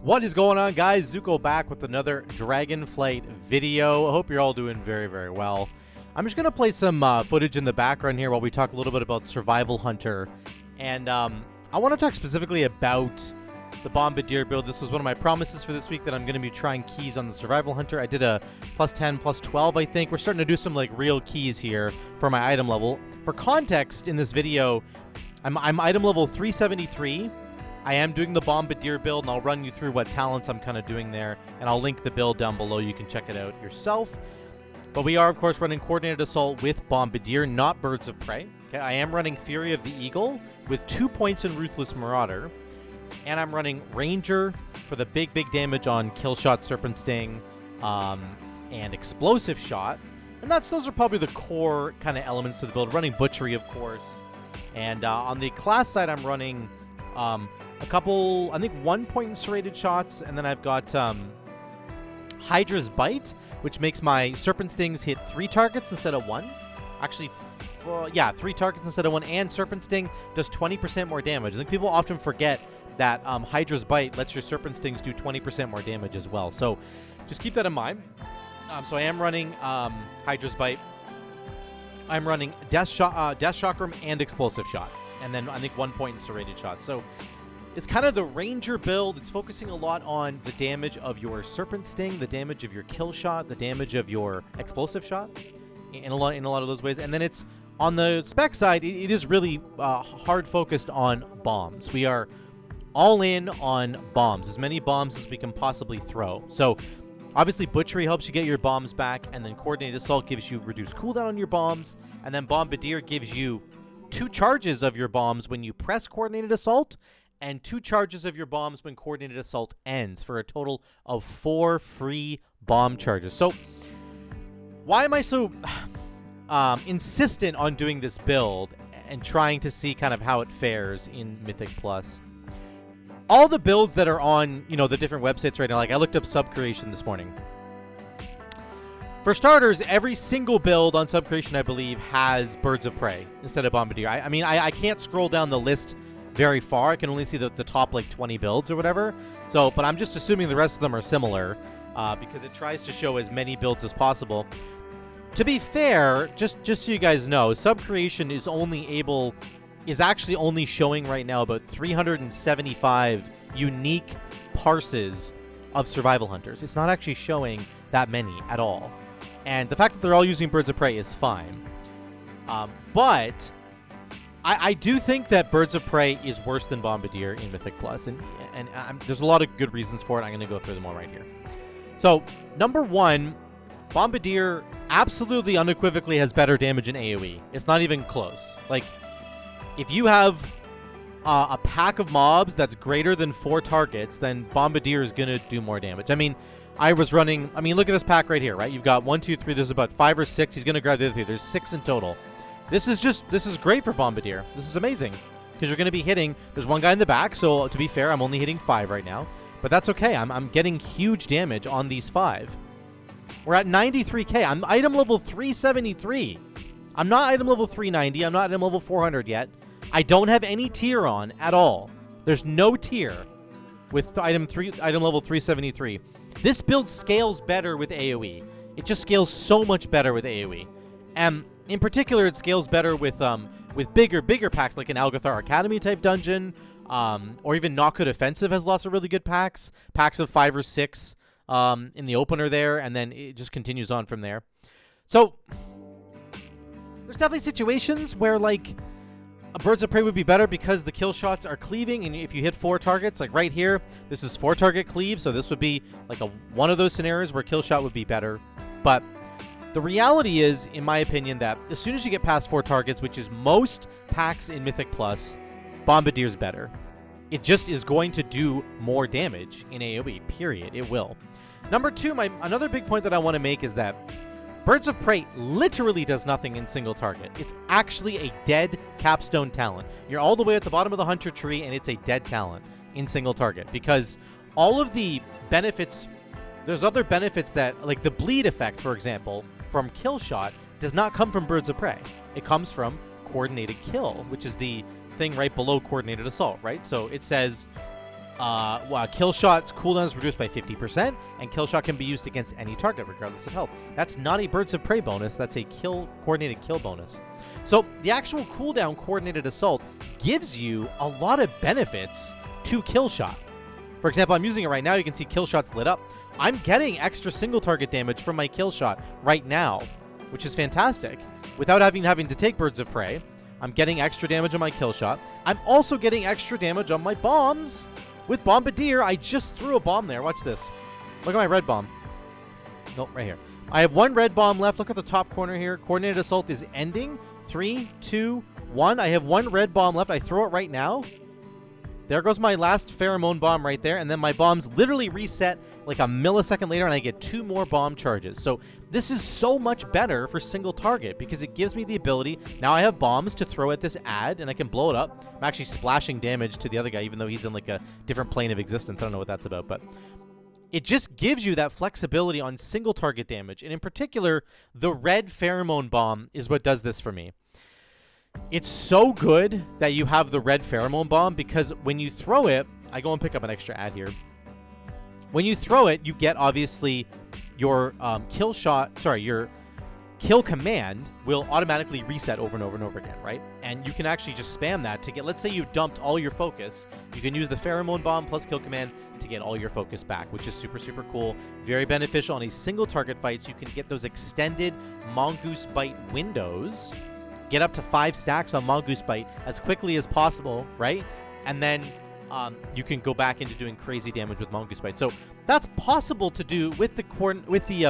What is going on, guys? Zuko back with another Dragonflight video. I hope you're all doing very, very well. I'm just going to play some footage in the background here while we talk a little bit about Survival Hunter. And I want to talk specifically about the Bombardier build. This was one of my promises for this week that I'm going to be trying keys on the Survival Hunter. I did a plus 10, plus 12, I think. We're starting to do some like real keys here for my item level. For context, in this video, I'm item level 373. I am doing the Bombardier build, and I'll run you through what talents I'm kind of doing there, and I'll link the build down below. You can check it out yourself. But we are, of course, running Coordinated Assault with Bombardier, not Birds of Prey. Okay, I am running Fury of the Eagle with 2 points in Ruthless Marauder, and I'm running Ranger for the big damage on Kill Shot, Serpent Sting, and Explosive Shot. And those are probably the core kind of elements to the build. Running Butchery, of course. And on the class side, I'm running a couple, I think 1 point in serrated shots, and then I've got Hydra's Bite, which makes my Serpent Stings hit 3 targets instead of 1. Actually, 3 targets instead of 1, and Serpent Sting does 20% more damage. I think people often forget that Hydra's Bite lets your Serpent Stings do 20% more damage as well. So just keep that in mind. So I am running Hydra's Bite. I'm running Death Chakram and Explosive Shot. And then I think 1 point in serrated shots. So it's kind of the Ranger build. It's focusing a lot on the damage of your Serpent Sting, the damage of your Kill Shot, the damage of your Explosive Shot in a lot of those ways. And then it's on the spec side, it is really hard focused on bombs. We are all in on bombs, as many bombs as we can possibly throw. So obviously Butchery helps you get your bombs back, and then Coordinated Assault gives you reduced cooldown on your bombs, and then Bombardier gives you 2 charges of your bombs when you press Coordinated Assault, and 2 charges of your bombs when Coordinated Assault ends, for a total of 4 free bomb charges. So why am I so insistent on doing this build and trying to see kind of how it fares in Mythic Plus? All the builds that are on, the different websites right now, like I looked up Subcreation this morning. For starters, every single build on Subcreation, I believe, has Birds of Prey instead of Bombardier. I mean, I can't scroll down the list very far. I can only see the top, like, 20 builds or whatever. So, but I'm just assuming the rest of them are similar because it tries to show as many builds as possible. To be fair, just so you guys know, Subcreation is actually only showing right now about 375 unique parses of Survival Hunters. It's not actually showing that many at all. And the fact that they're all using Birds of Prey is fine. But I do think that Birds of Prey is worse than Bombardier in Mythic Plus. And there's a lot of good reasons for it. I'm going to go through them all right here. So, number 1, Bombardier absolutely unequivocally has better damage in AoE. It's not even close. Like, if you have a pack of mobs that's greater than 4 targets, then Bombardier is going to do more damage. I mean, look at this pack right here, right? You've got 1, 2, 3. There's about 5 or 6. He's going to grab the other 3. There's 6 in total. This is great for Bombardier. This is amazing because you're going to be hitting. There's 1 guy in the back, so to be fair, I'm only hitting 5 right now. But that's okay. I'm getting huge damage on these 5. We're at 93k. I'm item level 373. I'm not item level 390. I'm not item level 400 yet. I don't have any tier on at all. There's no tier with item level 373. This build scales better with AoE. It just scales so much better with AoE. And in particular, it scales better with bigger packs, like an Algathar Academy type dungeon, or even Naku Defensive has lots of really good packs of 5 or 6 in the opener there, and then it just continues on from there. So there's definitely situations where, like, a Birds of Prey would be better because the kill shots are cleaving, and if you hit 4 targets, like right here, this is 4 target cleave, so this would be like one of those scenarios where kill shot would be better. But the reality is, in my opinion, that as soon as you get past 4 targets, which is most packs in Mythic Plus, Bombardier's better. It just is going to do more damage in AoE, period. It will. Number 2, another big point that I want to make is that Birds of Prey literally does nothing in single target. It's actually a dead capstone talent. You're all the way at the bottom of the hunter tree, and it's a dead talent in single target. Because all of the benefits, there's other benefits that, like the bleed effect, for example, from Kill Shot, does not come from Birds of Prey. It comes from Coordinated Kill, which is the thing right below Coordinated Assault, right? So it says Kill shot's cooldown is reduced by 50%, and kill shot can be used against any target regardless of health. That's not a birds of prey bonus. That's a coordinated kill bonus. So the actual cooldown coordinated assault gives you a lot of benefits to kill shot. For example, I'm using it right now. You can see kill shot's lit up. I'm getting extra single target damage from my kill shot right now, which is fantastic. Without having to take birds of prey, I'm getting extra damage on my kill shot. I'm also getting extra damage on my bombs. With Bombardier, I just threw a bomb there. Watch this. Look at my red bomb. Nope, right here. I have one red bomb left. Look at the top corner here. Coordinated assault is ending. 3, 2, 1. I have one red bomb left. I throw it right now. There goes my last pheromone bomb right there. And then my bombs literally reset like a millisecond later, and I get 2 more bomb charges. So this is so much better for single target because it gives me the ability. Now I have bombs to throw at this ad, and I can blow it up. I'm actually splashing damage to the other guy, even though he's in like a different plane of existence. I don't know what that's about, but it just gives you that flexibility on single target damage. And in particular, the red pheromone bomb is what does this for me. It's so good that you have the red pheromone bomb because when you throw it, I go and pick up an extra ad here. When you throw it, you get obviously your your kill command will automatically reset over and over and over again, right? And you can actually just spam that to get, let's say you've dumped all your focus. You can use the pheromone bomb plus kill command to get all your focus back, which is super, super cool. Very beneficial on a single target fight, so you can get those extended Mongoose Bite windows. Get up to 5 stacks on Mongoose Bite as quickly as possible, right? And then you can go back into doing crazy damage with Mongoose Bite. So that's possible to do with the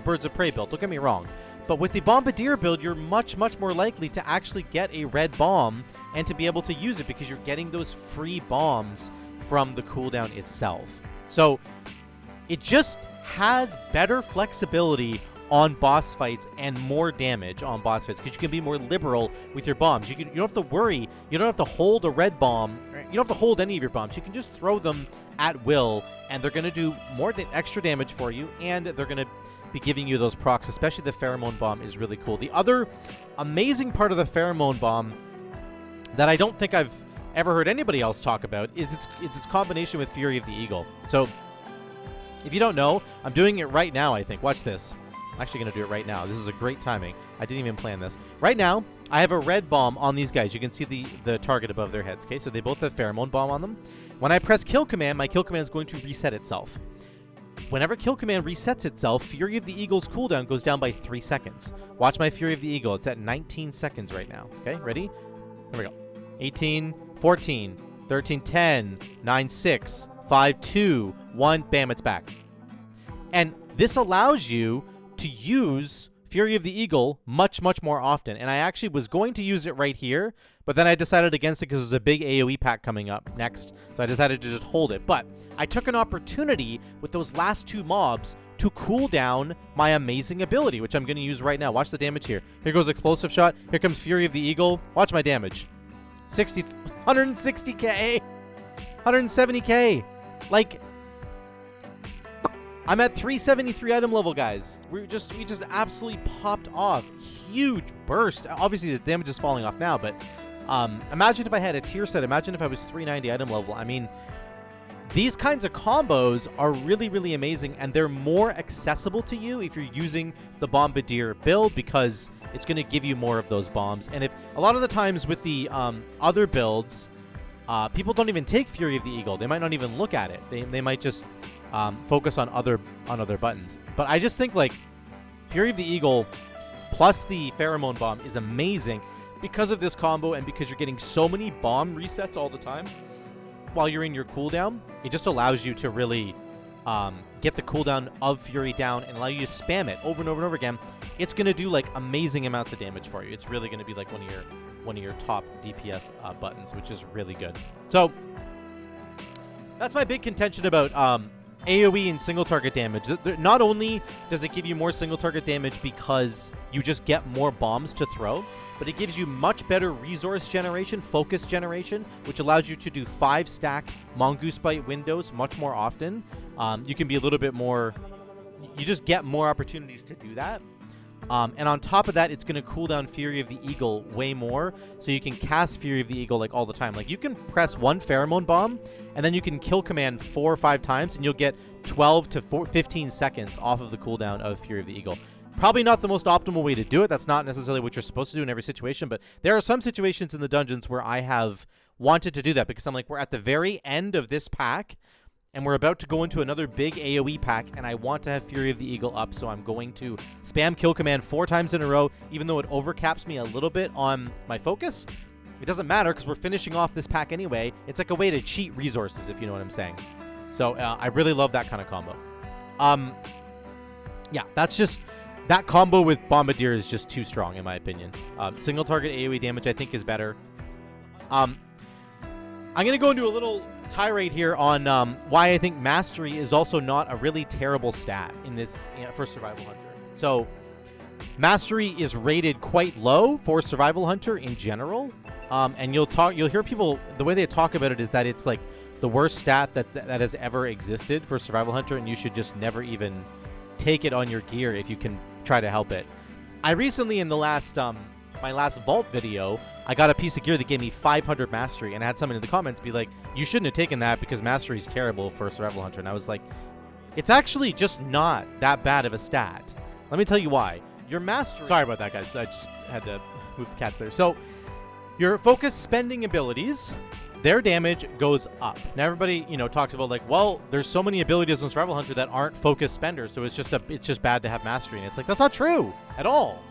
Birds of Prey build. Don't get me wrong. But with the Bombardier build, you're much, much more likely to actually get a red bomb and to be able to use it because you're getting those free bombs from the cooldown itself. So it just has better flexibility on boss fights and more damage on boss fights because you can be more liberal with your bombs. You don't have to worry. You don't have to hold a red bomb. You don't have to hold any of your bombs. You can just throw them at will, and they're going to do more extra damage for you, and they're going to be giving you those procs, especially the pheromone bomb is really cool. The other amazing part of the pheromone bomb that I don't think I've ever heard anybody else talk about is its combination with Fury of the Eagle. So if you don't know, I'm doing it right now, I think. Watch this. I'm actually going to do it right now. This is a great timing. I didn't even plan this. Right now, I have a red bomb on these guys. You can see the target above their heads. Okay, so they both have pheromone bomb on them. When I press kill command, my kill command is going to reset itself. Whenever kill command resets itself, Fury of the Eagle's cooldown goes down by 3 seconds. Watch my Fury of the Eagle. It's at 19 seconds right now. Okay, ready? Here we go. 18, 14, 13, 10, 9, 6, 5, 2, 1. Bam, it's back. And this allows you to use Fury of the Eagle much, much more often. And I actually was going to use it right here, but then I decided against it because there's a big AoE pack coming up next. So I decided to just hold it. But I took an opportunity with those last 2 mobs to cool down my amazing ability, which I'm going to use right now. Watch the damage here. Here goes Explosive Shot. Here comes Fury of the Eagle. Watch my damage. 160k. 170k. Like, I'm at 373 item level, guys. We just absolutely popped off. Huge burst. Obviously, the damage is falling off now, but imagine if I had a tier set. Imagine if I was 390 item level. I mean, these kinds of combos are really, really amazing, and they're more accessible to you if you're using the Bombardier build because it's going to give you more of those bombs. And if a lot of the times with the other builds, people don't even take Fury of the Eagle. They might not even look at it. They might just focus on other buttons. But I just think like Fury of the Eagle plus the pheromone bomb is amazing because of this combo and because you're getting so many bomb resets all the time while you're in your cooldown. It just allows you to really get the cooldown of Fury down and allow you to spam it over and over and over again. It's going to do like amazing amounts of damage for you. It's really going to be like one of your top DPS buttons, which is really good. So that's my big contention about AoE and single target damage. Not only does it give you more single target damage because you just get more bombs to throw, but it gives you much better resource generation, focus generation, which allows you to do 5-stack Mongoose Bite windows much more often. You can be a little bit more, you just get more opportunities to do that. And on top of that, it's going to cool down Fury of the Eagle way more, so you can cast Fury of the Eagle like all the time. Like you can press one Pheromone Bomb, and then you can kill command 4 or 5 times, and you'll get 12 to 15 seconds off of the cooldown of Fury of the Eagle. Probably not the most optimal way to do it. That's not necessarily what you're supposed to do in every situation, but there are some situations in the dungeons where I have wanted to do that because I'm like, we're at the very end of this pack, and we're about to go into another big AoE pack, and I want to have Fury of the Eagle up, so I'm going to spam kill command 4 times in a row, even though it overcaps me a little bit on my focus. It doesn't matter because we're finishing off this pack anyway. It's like a way to cheat resources, if you know what I'm saying. So I really love that kind of combo. Yeah, that's just... That combo with Bombardier is just too strong, in my opinion. Single target AoE damage, I think, is better. I'm going to go into a little tirade here on why I think Mastery is also not a really terrible stat in this for Survival Hunter. So, Mastery is rated quite low for Survival Hunter in general. And you'll hear people, the way they talk about it is that it's like the worst stat that has ever existed for Survival Hunter, and you should just never even take it on your gear if you can try to help it. I recently, in the last my last vault video, I got a piece of gear that gave me 500 mastery, and I had someone in the comments be like, you shouldn't have taken that because mastery is terrible for Survival Hunter. And I was like, it's actually just not that bad of a stat. Let me tell you why. Your mastery... Sorry about that, guys. I just had to move the cats there. So, your focus spending abilities, their damage goes up. Now, everybody, talks about like, well, there's so many abilities in Survival Hunter that aren't focus spenders, so it's just bad to have mastery. And it's like, that's not true at all.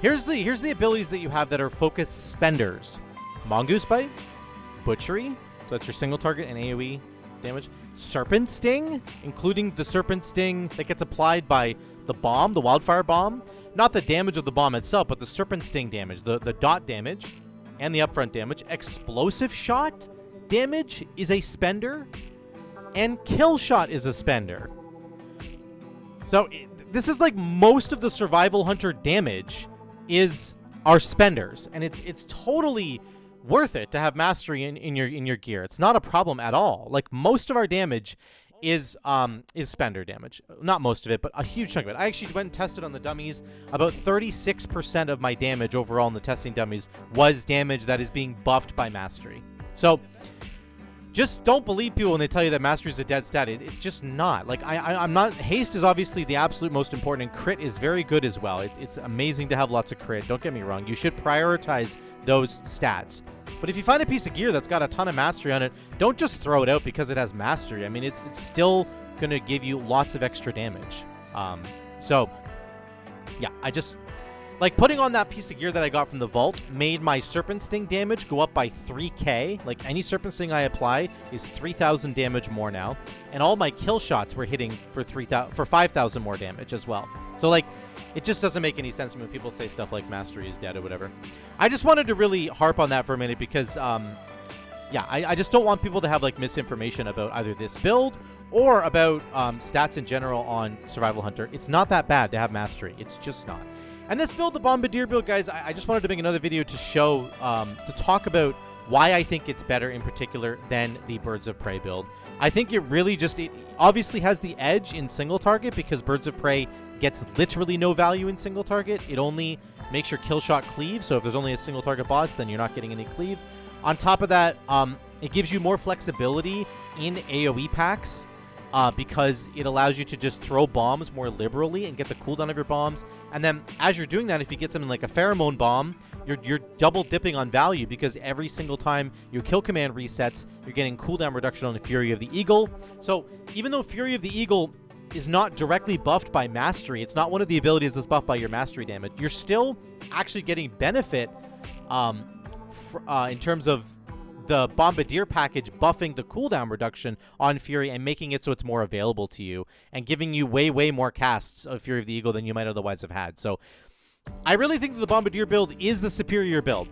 Here's the abilities that you have that are focus spenders. Mongoose Bite, Butchery, so that's your single target and AoE damage. Serpent Sting, including the Serpent Sting that gets applied by the bomb, the Wildfire Bomb. Not the damage of the bomb itself, but the Serpent Sting damage, the dot damage, and the upfront damage. Explosive Shot damage is a spender, and Kill Shot is a spender. So this is like most of the Survival Hunter damage are spenders, and it's totally worth it to have mastery in your gear. It's not a problem at all. Like most of our damage is spender damage. Not most of it, but a huge chunk of it. I actually went and tested on the dummies. About 36% of my damage overall in the testing dummies was damage that is being buffed by mastery. So just don't believe people when they tell you that mastery is a dead stat. It's just not. Like I'm not. Haste is obviously the absolute most important, and crit is very good as well. It's amazing to have lots of crit. Don't get me wrong. You should prioritize those stats. But if you find a piece of gear that's got a ton of mastery on it, don't just throw it out because it has mastery. I mean, it's still going to give you lots of extra damage. So, yeah, I just... Like, putting on that piece of gear that I got from the vault made my Serpent Sting damage go up by 3k. Like, any Serpent Sting I apply is 3,000 damage more now. And all my kill shots were hitting for 5,000 more damage as well. So, like, it just doesn't make any sense to me when people say stuff like mastery is dead or whatever. I just wanted to really harp on that for a minute because, yeah, I just don't want people to have, like, misinformation about either this build or about stats in general on Survival Hunter. It's not that bad to have mastery. It's just not. And this build, the Bombardier build, guys, I just wanted to make another video to show, to talk about why I think it's better in particular than the Birds of Prey build. I think it really just, it obviously has the edge in single target because Birds of Prey gets literally no value in single target. It only makes your kill shot cleave, so if there's only a single target boss, then you're not getting any cleave. On top of that, it gives you more flexibility in AoE packs. Because it allows you to just throw bombs more liberally and get the cooldown of your bombs. And then as you're doing that, if you get something like a pheromone bomb, you're double dipping on value because every single time your kill command resets, you're getting cooldown reduction on the Fury of the Eagle. So even though Fury of the Eagle is not directly buffed by mastery, it's not one of the abilities that's buffed by your mastery damage, you're still actually getting benefit in terms of the Bombardier package buffing the cooldown reduction on Fury and making it so it's more available to you and giving you way more casts of Fury of the Eagle than you might otherwise have had. So I really think that the Bombardier build is the superior build.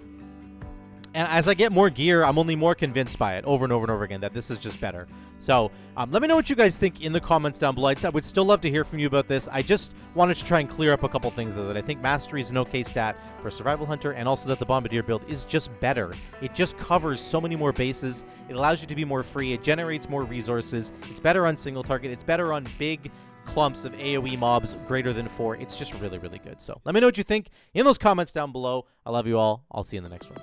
And as I get more gear, I'm only more convinced by it over and over and over again that this is just better. So let me know what you guys think in the comments down below. I would still love to hear from you about this. I just wanted to try and clear up a couple things that I think mastery is an okay stat for Survival Hunter, and also that the Bombardier build is just better. It just covers so many more bases. It allows you to be more free. It generates more resources. It's better on single target. It's better on big clumps of AoE mobs greater than 4. It's just really, really good. So let me know what you think in those comments down below. I love you all. I'll see you in the next one.